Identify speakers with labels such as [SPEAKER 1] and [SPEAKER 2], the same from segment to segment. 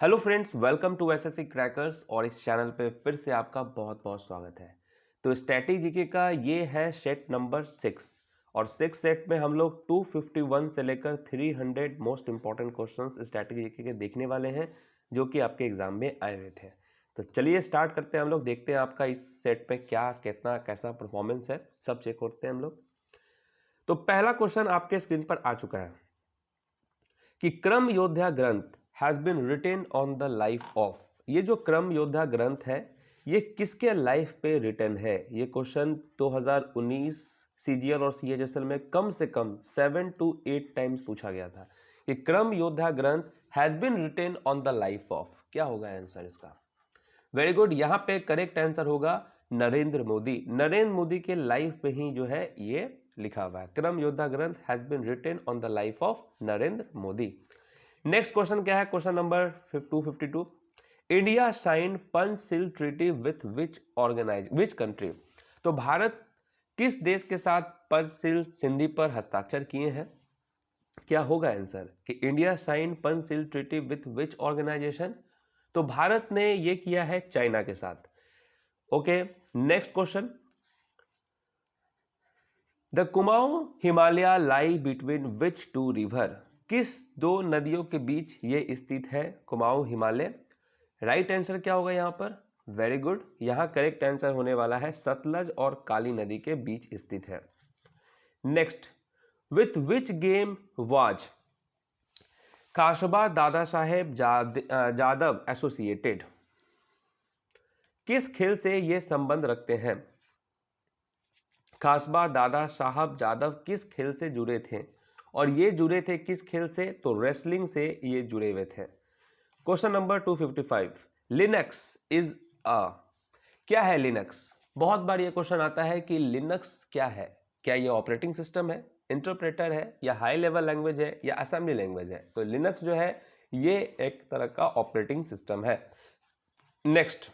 [SPEAKER 1] Hello friends, welcome to SSC crackers. और इस channel पे फिर से आपका बहुत बहुत स्वागत है। तो स्टैटिक जीके का ये है सेट नंबर 6 और 6 सेट में हम लोग 251 से लेकर 300 most important questions static GK के देखने वाले हैं जो कि आपके एग्जाम में आए हुए थे। तो चलिए स्टार्ट करते हैं हम लोग, देखते हैं आपका इस सेट पे क्या कितना कैसा परफॉर्मेंस है, सब चेक करते हैं हम लोग। तो पहला क्वेश्चन आपके स्क्रीन पर आ चुका है कि Karma Yoddha Granth has been written on the life of. ये जो क्रम योद्धा ग्रंथ है ये किसके लाइफ पे रिटन है। ये क्वेश्चन 2019 सीजीएल और सीएचएसएल में कम से कम 7 to 8 टाइम्स पूछा गया था कि Karma Yoddha Granth has been written on the life of. क्या होगा आंसर इसका? वेरी गुड, यहाँ पे करेक्ट आंसर होगा नरेंद्र मोदी। नरेंद्र मोदी के लाइफ पे ही जो है ये लिखा हुआ है, Karma Yoddha Granth has been written on the life of Narendra Modi. Next question क्या है? Question number 252। India signed Panchsheel treaty with which country. तो भारत किस देश के साथ पंचशील संधि पर हस्ताक्षर किए हैं? क्या होगा आंसर कि India signed Panchsheel treaty with which organization? तो भारत ने यह किया है चाइना के साथ। Okay, next question. The Kumaon Himalaya lie between which two river. किस दो नदियों के बीच ये स्थित है कुमाऊं हिमालय? राइट आंसर क्या होगा यहां पर? वेरी गुड, यहां करेक्ट आंसर होने वाला है सतलज और काली नदी के बीच स्थित है। Next, with which game was Khashaba Dadasaheb Jadav associated. किस खेल से ये संबंध रखते हैं? काशबा दादा साहब जादव किस खेल से जुड़े थे? और ये जुड़े थे किस खेल से? तो रेसलिंग से ये जुड़े हुए थे। Question number 255। Linux is a. क्या है लिनक्स? बहुत बार ये क्वेश्चन आता है कि लिनक्स क्या है। क्या ये ऑपरेटिंग सिस्टम है, इंटरप्रेटर है, या हाई लेवल लैंग्वेज है, या असेंबली लैंग्वेज है? तो लिनक्स जो है ये एक तरह का ऑपरेटिंग सिस्टम है। Next,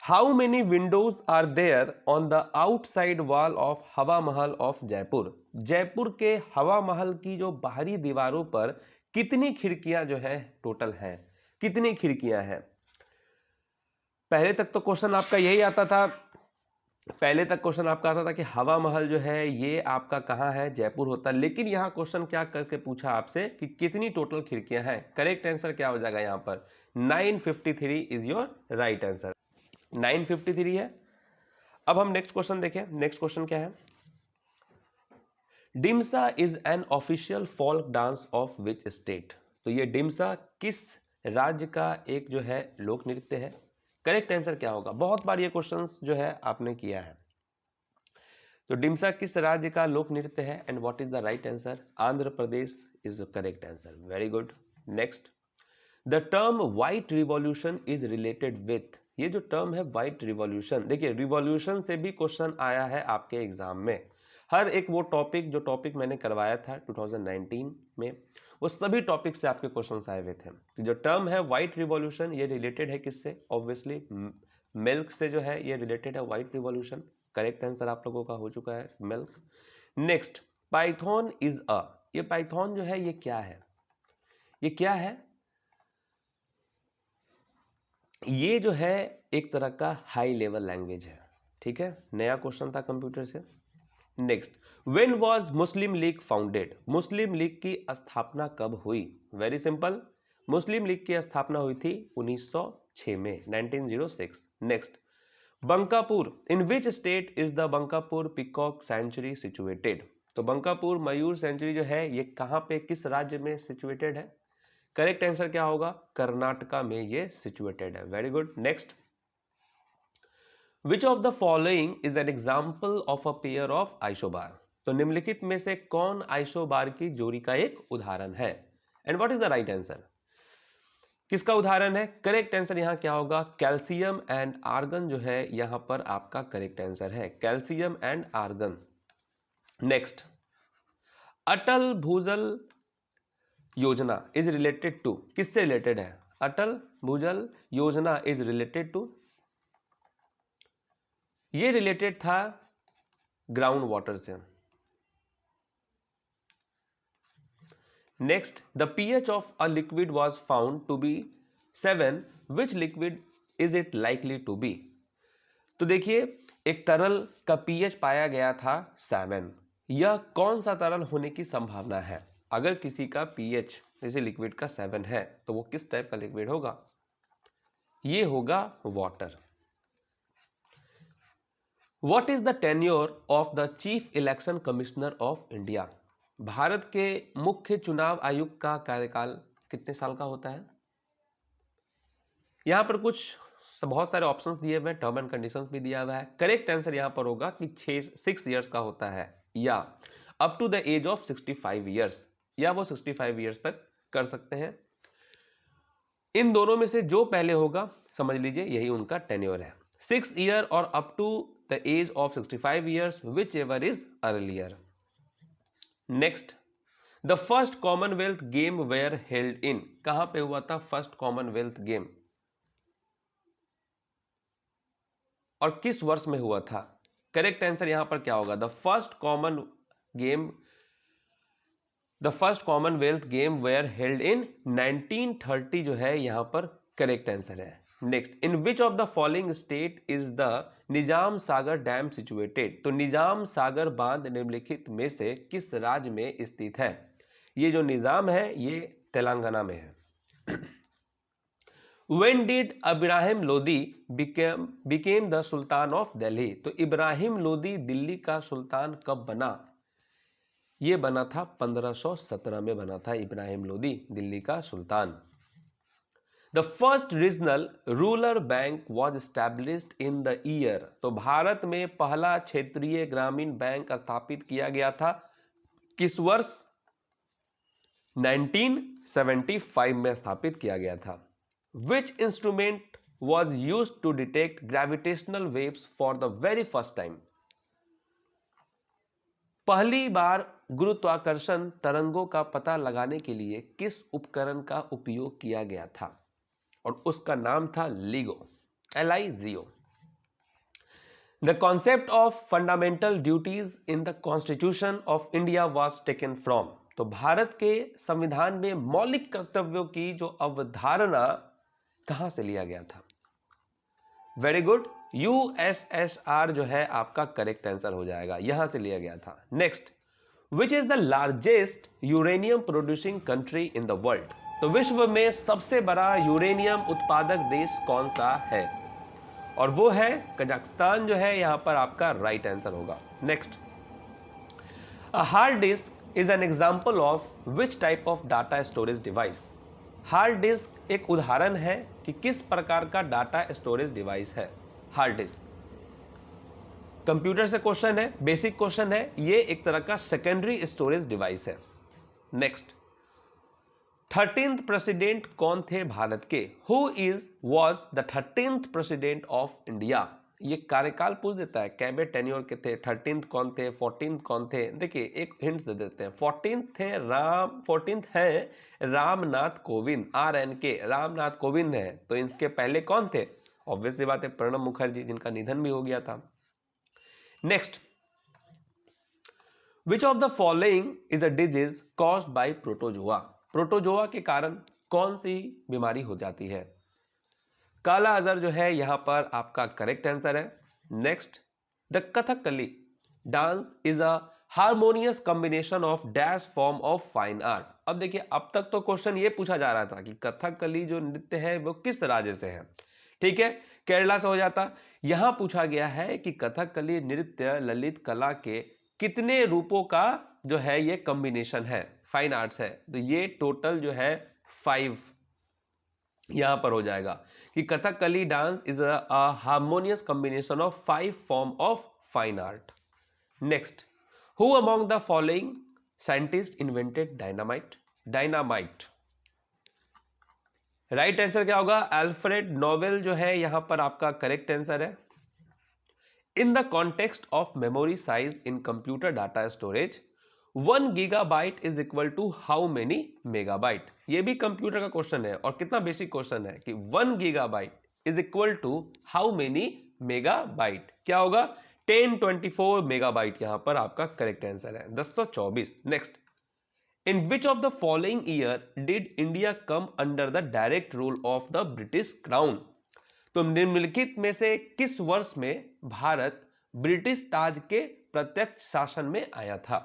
[SPEAKER 1] how many windows are there on the outside wall of Hawa Mahal of Jaipur. Jaipur के हवा महल की जो बाहरी दीवारों पर कितनी खिड़कियां जो है टोटल है? कितनी खिड़कियां हैं? पहले तक तो क्वेश्चन आपका यही आता था, पहले तक क्वेश्चन आपका आता था कि हवा महल जो है ये आपका कहाँ है? जयपुर होता है। लेकिन यहां क्वेश्चन क्या करके पूछा आपसे कि कितनी टोटल खिड़कियां हैं। करेक्ट आंसर क्या हो जाएगा यहां पर? 953 इज योर राइट आंसर। 953 है। अब हम नेक्स्ट क्वेश्चन देखें। नेक्स्ट क्वेश्चन क्या है? Dimsa is an official folk dance of which state. तो ये डिम्सा किस राज्य का एक जो है लोक नृत्य है? करेक्ट आंसर क्या होगा? बहुत बार ये क्वेश्चंस जो है आपने किया है। तो डिम्सा किस राज्य का लोक नृत्य है and what is the right answer? Andhra Pradesh is the correct answer. Very good. Next, the term white revolution is related with. ये जो टर्म है व्हाइट रिवॉल्यूशन, देखिए रिवॉल्यूशन से भी क्वेश्चन आया है आपके एग्जाम में। हर एक वो टॉपिक जो टॉपिक मैंने करवाया था 2019 में, वो सभी टॉपिक से आपके क्वेश्चन आए हुए थे। तो जो टर्म है व्हाइट रिवॉल्यूशन ये रिलेटेड है किससे? ऑब्वियसली मिल्क से जो है ये रिलेटेड है व्हाइट रिवॉल्यूशन। करेक्ट आंसर आप लोगों का हो चुका है milk. Next, Python is a. ये पाइथन जो है ये क्या है? ये क्या है? ये जो है एक तरह का हाई लेवल लैंग्वेज है। ठीक है, नया क्वेश्चन था कंप्यूटर से। Next, when was Muslim league founded. Muslim league की स्थापना कब हुई? वेरी सिंपल, मुस्लिम लीग की स्थापना हुई थी 1906 में, 1906। Next, Bankapur in which state is the Bankapur peacock century situated. तो बंकापुर मयूर सेंचुरी जो है ये कहां पे किस राज्य में सिचुएटेड है? करेक्ट आंसर क्या होगा? कर्नाटका में ये सिचुएटेड है। Very good. Next, which of the following is an example of a pair of isobar. तो निम्नलिखित में से कौन आइसोबार की जोड़ी का एक उदाहरण है and what is the right answer? किसका उदाहरण है? करेक्ट आंसर यहां क्या होगा? कैल्शियम एंड आर्गन जो है यहां पर आपका करेक्ट आंसर है, calcium and argon. Next, Atal Bhujal Yojana is related to. किससे रिलेटेड है? Atal Bhujal Yojana is related to, ये रिलेटेड था ग्राउंड वाटर से। Next, the pH of a liquid was found to be 7 which liquid is it likely to be. तो देखिए एक तरल का पीएच पाया गया था 7, यह कौन सा तरल होने की संभावना है? अगर किसी का पीएच जैसे लिक्विड का 7 है तो वो किस टाइप का लिक्विड होगा? ये होगा water. What is the tenure of the chief election commissioner of India? Bharat के मुख्य चुनाव आयुक्त का कार्यकाल कितने साल का होता है? यहां पर कुछ बहुत सारे ऑप्शंस दिए हुए हैं, टर्म एंड कंडीशंस भी दिया हुआ है। करेक्ट आंसर यहां पर होगा कि 6 इयर्स का होता है, या up to the age of 65 years, या वो 65 इयर्स तक कर सकते हैं। इन दोनों में से जो पहले होगा समझ लीजिए यही उनका टेन्योर है। 6 ईयर और up to the age of 65 years, which ever is earlier. Next, the first Commonwealth game were held in, कहां पे हुआ था फर्स्ट कॉमनवेल्थ गेम और किस वर्ष में हुआ था? करेक्ट आंसर यहां पर क्या होगा? The first Commonwealth game were held इन 1930 जो है यहां पर करेक्ट आंसर है। Next, in which of the following state is the Nizam Sagar dam situated? तो निजाम सागर बांध निम्नलिखित में से किस राज्य में स्थित है? ये जो निजाम है ये तेलंगाना में है। When did Ibrahim Lodi became the Sultan of Delhi? तो इब्राहिम लोदी दिल्ली का सुल्तान कब बना? ये बना था 1517 में बना था इब्राहिम लोदी दिल्ली का सुल्तान। The first regional rural bank was established in the year, तो भारत में पहला क्षेत्रीय ग्रामीण बैंक स्थापित किया गया था किस वर्ष? 1975 में स्थापित किया गया था। Which instrument was used to detect gravitational waves for the very first time? पहली बार गुरुत्वाकर्षण तरंगों का पता लगाने के लिए किस उपकरण का उपयोग किया गया था? और उसका नाम था LIGO, LIGO। The concept of fundamental duties in the Constitution of India was taken from, तो भारत के संविधान में मौलिक कर्तव्यों की जो अवधारणा कहां से लिया गया था? वेरी गुड, यूएसएसआर जो है आपका करेक्ट आंसर हो जाएगा, यहां से लिया गया था। Next, which is the largest uranium producing country in the world? तो विश्व में सबसे बड़ा यूरेनियम उत्पादक देश कौन सा है? और वो है कजाकिस्तान जो है, यहां पर आपका राइट आंसर होगा। Next, a hard disk is an example of which type of data storage device? Hard disk एक उदाहरण है कि किस प्रकार का डाटा स्टोरेज डिवाइस है हार्ड डिस्क। कंप्यूटर से क्वेश्चन है, बेसिक क्वेश्चन है, ये एक तरह का सेकेंडरी स्टोरेज डिवाइस है। नेक्स्ट, 13th प्रेसिडेंट कौन थे भारत के? Who was the 13th president of India? ये कार्यकाल पूछ देता है, कैबिनेट टेन्योर के थे, 13th कौन थे, 14th कौन थे? देखिए एक हिंट्स दे देते हैं, 14th है रामनाथ कोविंद, RNK, रामनाथ कोविंद है। तो इनके पहले कौन थे? ऑब्वियसली बात है प्रणब मुखर्जी, जिनका निधन भी हो गया था। Next, which of the following is a disease caused by protozoa? Protozoa के कारण कौन सी बीमारी हो जाती है? काला अजहर जो है यहां पर आपका करेक्ट आंसर है। Next, the Kathakali dance is a harmonious combination of dash form of fine art. अब देखिए अब तक तो क्वेश्चन ये पूछा जा रहा था कि कथकली जो नृत्य है वो किस राज्य से है, ठीक है, केरला से हो जाता। यहां पूछा गया है कि कथकली नृत्य ललित कला के कितने रूपों का जो है ये कॉम्बिनेशन है, फाइन आर्ट्स है। तो ये टोटल जो है 5 यहां पर हो जाएगा कि Kathakali dance is a harmonious combination of 5 form of fine art. Next, who among the following scientist invented dynamite? Dynamite right answer क्या होगा? अल्फ्रेड नोबेल जो है यहां पर आपका करेक्ट आंसर है। In the context of memory size in computer data storage, 1 gigabyte is equal to how many megabyte? ये भी कंप्यूटर का क्वेश्चन है और कितना बेसिक क्वेश्चन है कि 1 gigabyte is equal to how many megabyte? क्या होगा? 1024 मेगाबाइट यहां पर आपका करेक्ट आंसर है, 1024। Next, in which of the following year did India come under the direct rule of the British crown? तो निम्नलिखित में से किस वर्ष में भारत ब्रिटिश ताज के प्रत्यक्ष शासन में आया था?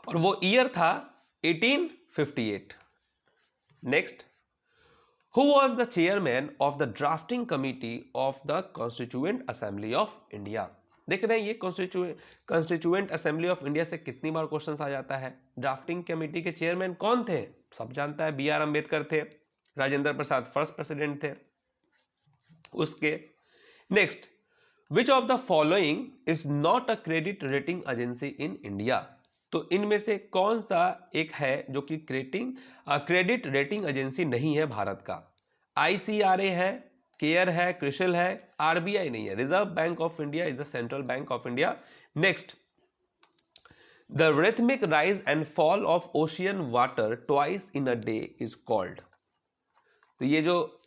[SPEAKER 1] और वो ईयर था 1858। Next, who was the chairman of the drafting committee of the constituent assembly of India? देख रहे हैं ये कॉन्स्टिट्यूएंट असेंबली ऑफ इंडिया से कितनी बार क्वेश्चन आ जाता है। ड्राफ्टिंग कमेटी के चेयरमैन कौन थे? सब जानता है, बी आर अम्बेडकर थे। राजेंद्र प्रसाद फर्स्ट प्रेसिडेंट थे उसके। Next, which of the following is not a credit rating agency in India? तो इनमें से कौन सा एक है जो कि क्रेडिट रेटिंग एजेंसी नहीं है भारत का? आईसीआरए है, केयर है, क्रिसिल है, आरबीआई नहीं है। Reserve bank of India is the central bank of India. Next, the rhythmic rise and fall of ocean water twice in a day is called? तो ये जो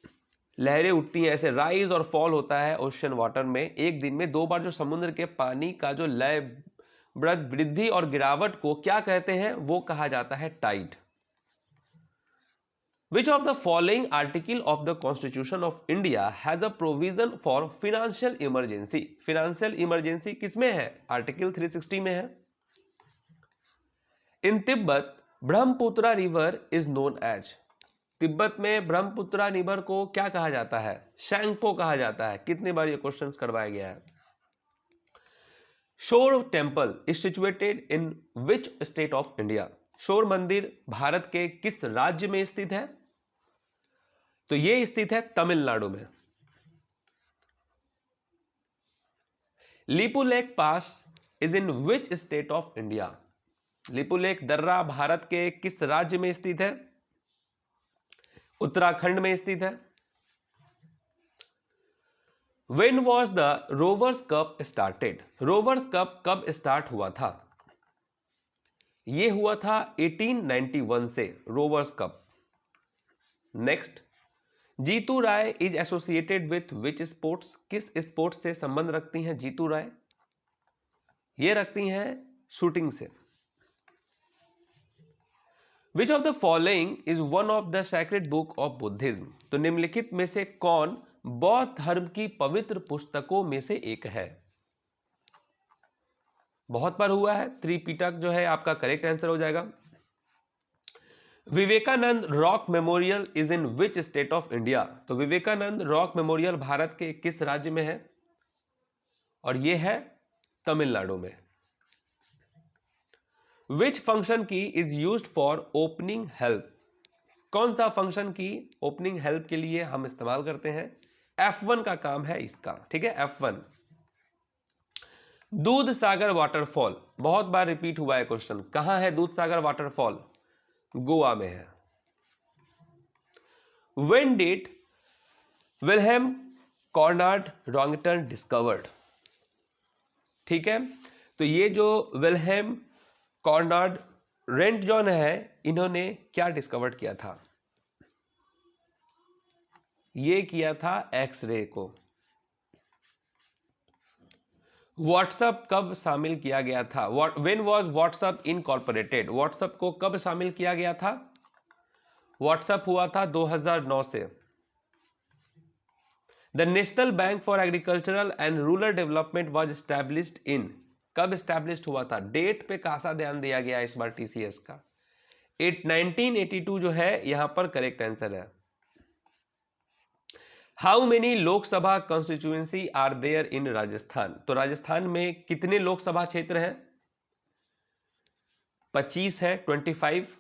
[SPEAKER 1] लहरें उठती हैं, ऐसे राइज और फॉल होता है ओशियन वाटर में एक दिन में 2 बार, जो समुद्र के पानी का जो लय वृद्धि और गिरावट को क्या कहते हैं? वो कहा जाता है Tide. Which of the following article of the Constitution of India has a provision for financial emergency? Financial emergency किसमें है? आर्टिकल 360 में है। In Tibet, Brahmaputra river is known as? Tibet में ब्रह्मपुत्रा रिवर को क्या कहा जाता है? शैंगपो कहा जाता है। कितने बार ये क्वेश्चन करवाया गया है। शोर temple is situated in which state of India? शोर मंदिर भारत के किस राज्य में स्थित है? तो ये स्थित है तमिलनाडु में। Lipulekh pass is in which state of India? Lipulekh दर्रा भारत के किस राज्य में स्थित है? उत्तराखंड में स्थित है। When was the Rovers Cup started? Rovers Cup कब स्टार्ट हुआ था? यह हुआ था 1891 से Rovers Cup. Next, Jitu Rai is associated with which sports? किस स्पोर्ट्स से संबंध रखती हैं जीतू राय? ये रखती हैं शूटिंग से। विच of the following is one of the sacred book of Buddhism? तो निम्नलिखित में से कौन बौद्ध धर्म की पवित्र पुस्तकों में से एक है? बहुत बार हुआ है, त्रिपिटक जो है आपका करेक्ट आंसर हो जाएगा। Vivekananda Rock Memorial is in which state of India? तो विवेकानंद रॉक मेमोरियल भारत के किस राज्य में है? और यह है तमिलनाडु में। विच फंक्शन की is used for opening help? कौन सा फंक्शन की ओपनिंग हेल्प के लिए हम इस्तेमाल करते हैं? F1 का काम है इसका, ठीक है, F1। दूध सागर वाटरफॉल बहुत बार रिपीट हुआ है क्वेश्चन। कहां है दूध सागर वाटरफॉल? गोवा में है। When did Wilhelm Conrad Roentgen discovered? ठीक है, तो ये जो विल्हेम कॉर्नाड रेंटजॉन है, इन्होंने क्या डिस्कवर किया था? ये किया था एक्सरे को। व्हाट्सएप कब शामिल किया गया था? When was WhatsApp incorporated? WhatsApp को कब शामिल किया गया था? व्हाट्सएप हुआ था 2009 से। The national bank for agricultural and rural development was established in? कब एस्टैब्लिश्ड हुआ था? डेट पे खासा ध्यान दिया गया इस बार टीसीएस का। 1982 जो है यहां पर करेक्ट आंसर है। How many Lok Sabha constituency are there in Rajasthan? तो राजस्थान में कितने लोकसभा क्षेत्र हैं? 25 है, 25।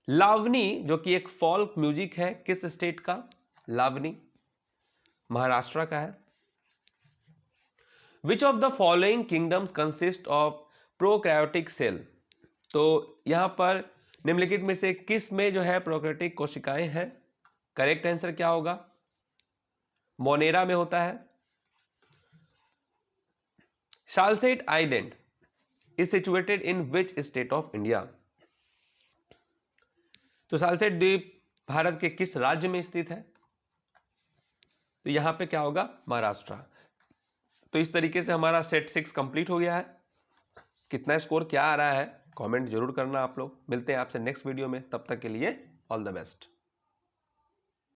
[SPEAKER 1] लावनी जो कि एक फोल्क म्यूजिक है, किस स्टेट का? लावनी महाराष्ट्र का है। Which of the following kingdoms consist of prokaryotic cell? तो यहां पर निम्नलिखित में से किस में जो है प्रोकैरियोटिक कोशिकाएं हैं? करेक्ट आंसर क्या होगा? मोनेरा में होता है। Salcete island is situated in which state of India? तो सालसेट द्वीप भारत के किस राज्य में स्थित है? तो यहां पे क्या होगा? महाराष्ट्र। तो इस तरीके से हमारा सेट 6 कंप्लीट हो गया है। कितना स्कोर क्या आ रहा है कमेंट जरूर करना आप लोग। मिलते हैं आपसे नेक्स्ट वीडियो में, तब तक के लिए ऑल द बेस्ट।